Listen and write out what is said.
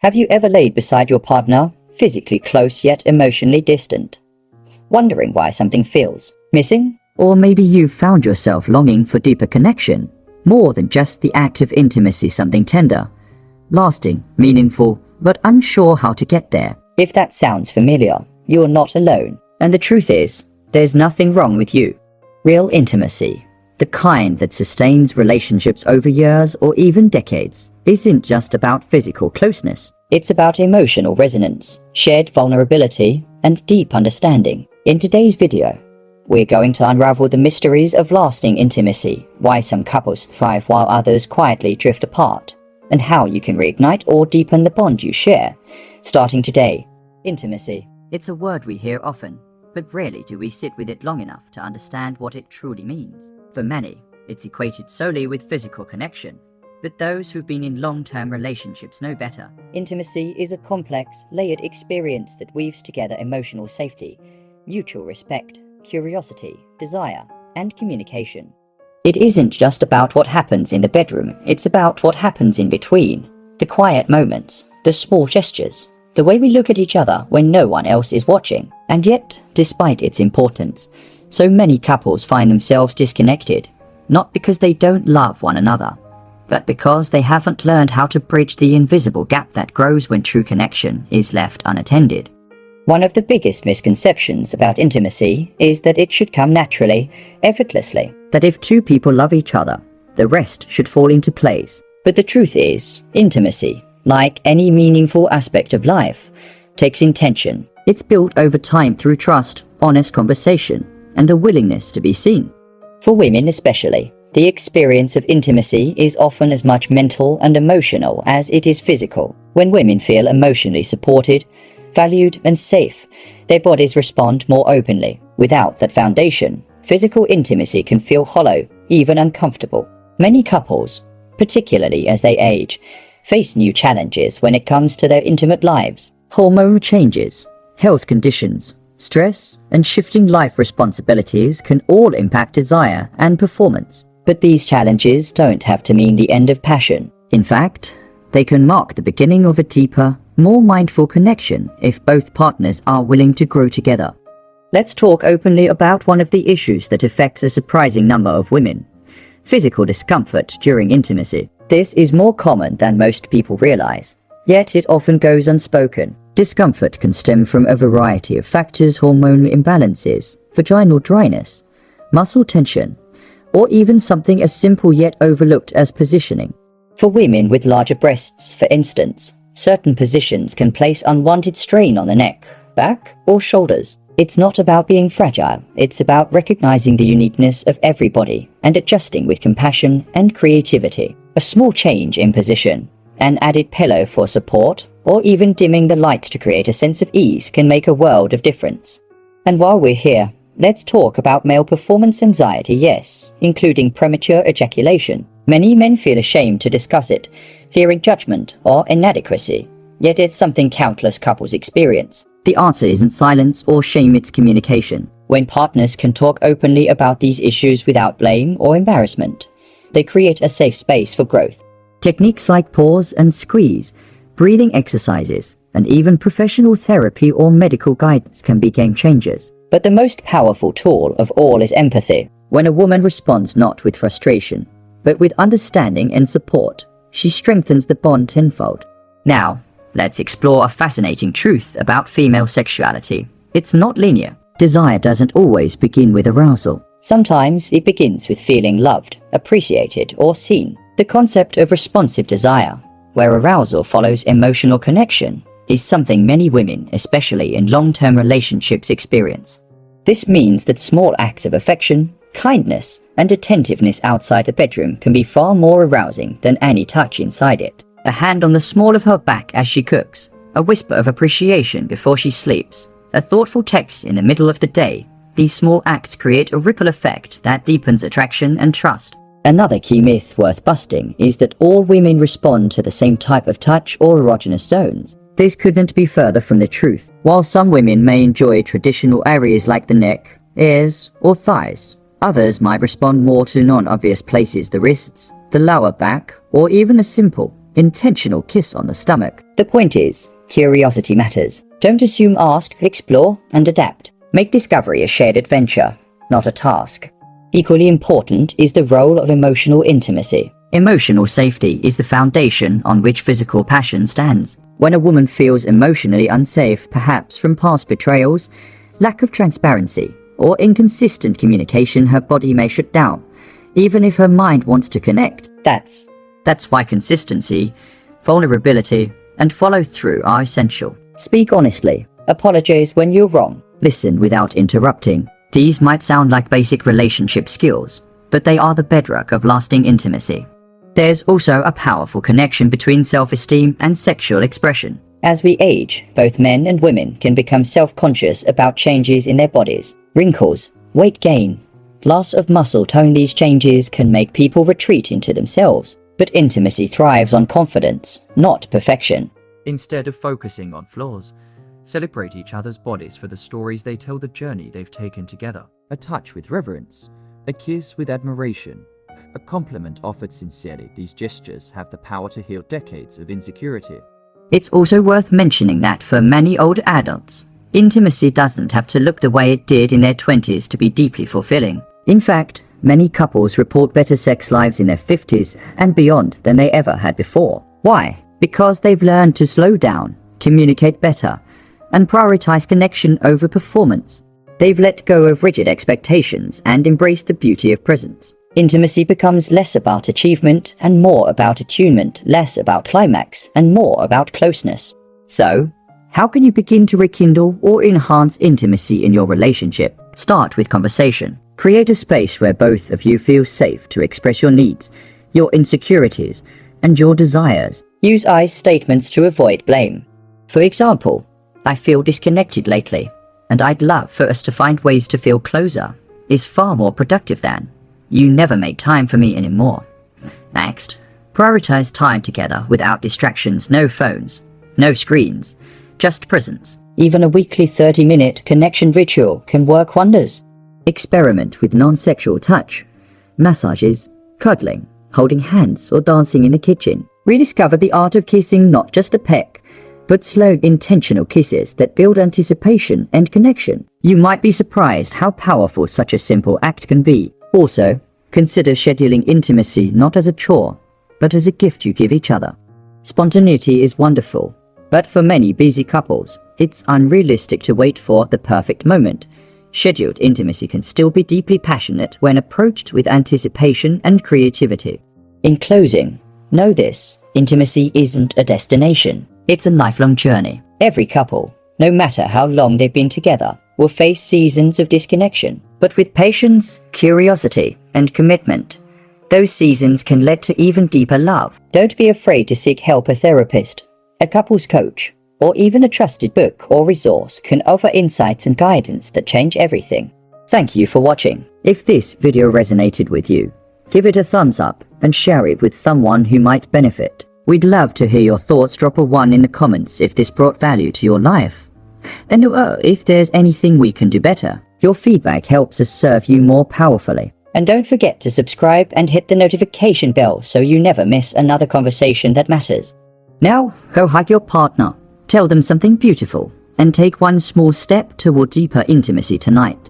Have you ever laid beside your partner, physically close yet emotionally distant, wondering why something feels missing? Or maybe you've found yourself longing for deeper connection, more than just the act of intimacy, something tender, lasting, meaningful, but unsure how to get there. If that sounds familiar, you're not alone. And the truth is, there's nothing wrong with you. Real intimacy, the kind that sustains relationships over years or even decades, isn't just about physical closeness. It's about emotional resonance, shared vulnerability, and deep understanding. In today's video, we're going to unravel the mysteries of lasting intimacy, why some couples thrive while others quietly drift apart, and how you can reignite or deepen the bond you share. Starting today, intimacy. It's a word we hear often, but rarely do we sit with it long enough to understand what it truly means. For many, it's equated solely with physical connection, but those who've been in long-term relationships know better. Intimacy is a complex, layered experience that weaves together emotional safety, mutual respect, curiosity, desire, and communication. It isn't just about what happens in the bedroom, it's about what happens in between. The quiet moments, the small gestures, the way we look at each other when no one else is watching. And yet, despite its importance, so many couples find themselves disconnected, not because they don't love one another, but because they haven't learned how to bridge the invisible gap that grows when true connection is left unattended. One of the biggest misconceptions about intimacy is that it should come naturally, effortlessly. That if two people love each other, the rest should fall into place. But the truth is, intimacy, like any meaningful aspect of life, takes intention. It's built over time through trust, honest conversation, and the willingness to be seen. For women especially, the experience of intimacy is often as much mental and emotional as it is physical. When women feel emotionally supported, valued, and safe, their bodies respond more openly. Without that foundation, physical intimacy can feel hollow, even uncomfortable. Many couples, particularly as they age, face new challenges when it comes to their intimate lives. Hormone changes, health conditions, stress, and shifting life responsibilities can all impact desire and performance. But these challenges don't have to mean the end of passion. In fact, they can mark the beginning of a deeper, more mindful connection if both partners are willing to grow together. Let's talk openly about one of the issues that affects a surprising number of women: physical discomfort during intimacy. This is more common than most people realize, yet it often goes unspoken. Discomfort can stem from a variety of factors: hormonal imbalances, vaginal dryness, muscle tension, or even something as simple yet overlooked as positioning. For women with larger breasts, for instance, certain positions can place unwanted strain on the neck, back, or shoulders. It's not about being fragile, it's about recognizing the uniqueness of every body and adjusting with compassion and creativity. A small change in position, an added pillow for support, or even dimming the lights to create a sense of ease can make a world of difference. And while we're here, let's talk about male performance anxiety, yes, including premature ejaculation. Many men feel ashamed to discuss it, fearing judgment or inadequacy, yet it's something countless couples experience. The answer isn't silence or shame, it's communication. When partners can talk openly about these issues without blame or embarrassment, they create a safe space for growth. Techniques like pause and squeeze, breathing exercises, and even professional therapy or medical guidance can be game changers. But the most powerful tool of all is empathy. When a woman responds not with frustration, but with understanding and support, she strengthens the bond tenfold. Now, let's explore a fascinating truth about female sexuality. It's not linear. Desire doesn't always begin with arousal. Sometimes it begins with feeling loved, appreciated, or seen. The concept of responsive desire, where arousal follows emotional connection, is something many women, especially in long-term relationships, experience. This means that small acts of affection, kindness, and attentiveness outside the bedroom can be far more arousing than any touch inside it. A hand on the small of her back as she cooks, a whisper of appreciation before she sleeps, a thoughtful text in the middle of the day. These small acts create a ripple effect that deepens attraction and trust. Another key myth worth busting is that all women respond to the same type of touch or erogenous zones. This couldn't be further from the truth. While some women may enjoy traditional areas like the neck, ears, or thighs, others might respond more to non-obvious places: the wrists, the lower back, or even a simple, intentional kiss on the stomach. The point is, curiosity matters. Don't assume, ask, explore, and adapt. Make discovery a shared adventure, not a task. Equally important is the role of emotional intimacy. Emotional safety is the foundation on which physical passion stands. When a woman feels emotionally unsafe, perhaps from past betrayals, lack of transparency, or inconsistent communication, her body may shut down, even if her mind wants to connect. That's why consistency, vulnerability, and follow-through are essential. Speak honestly. Apologize when you're wrong. Listen without interrupting. These might sound like basic relationship skills, but they are the bedrock of lasting intimacy. There's also a powerful connection between self-esteem and sexual expression. As we age, both men and women can become self-conscious about changes in their bodies. Wrinkles, weight gain, loss of muscle tone. These changes can make people retreat into themselves. But intimacy thrives on confidence, not perfection. Instead of focusing on flaws, celebrate each other's bodies for the stories they tell, the journey they've taken together. A touch with reverence, a kiss with admiration, a compliment offered sincerely. These gestures have the power to heal decades of insecurity. It's also worth mentioning that for many older adults, intimacy doesn't have to look the way it did in their 20s to be deeply fulfilling. In fact, many couples report better sex lives in their 50s and beyond than they ever had before. Why? Because they've learned to slow down, communicate better, and prioritize connection over performance. They've let go of rigid expectations and embraced the beauty of presence. Intimacy becomes less about achievement and more about attunement, less about climax and more about closeness. So, how can you begin to rekindle or enhance intimacy in your relationship? Start with conversation. Create a space where both of you feel safe to express your needs, your insecurities, and your desires. Use I statements to avoid blame. For example, I feel disconnected lately, and I'd love for us to find ways to feel closer, is far more productive than, you never make time for me anymore. Next, prioritize time together without distractions, no phones, no screens, just presence. Even a weekly 30-minute connection ritual can work wonders. Experiment with non-sexual touch, massages, cuddling, holding hands, or dancing in the kitchen. Rediscover the art of kissing, not just a peck, but slow, intentional kisses that build anticipation and connection. You might be surprised how powerful such a simple act can be. Also, consider scheduling intimacy not as a chore, but as a gift you give each other. Spontaneity is wonderful, but for many busy couples, it's unrealistic to wait for the perfect moment. Scheduled intimacy can still be deeply passionate when approached with anticipation and creativity. In closing, know this: intimacy isn't a destination. It's a lifelong journey. Every couple, no matter how long they've been together, will face seasons of disconnection. But with patience, curiosity, and commitment, those seasons can lead to even deeper love. Don't be afraid to seek help. A therapist, a couples coach, or even a trusted book or resource can offer insights and guidance that change everything. Thank you for watching. If this video resonated with you, give it a thumbs up and share it with someone who might benefit. We'd love to hear your thoughts. Drop a 1 in the comments if this brought value to your life. And if there's anything we can do better, your feedback helps us serve you more powerfully. And don't forget to subscribe and hit the notification bell so you never miss another conversation that matters. Now, go hug your partner, tell them something beautiful, and take one small step toward deeper intimacy tonight.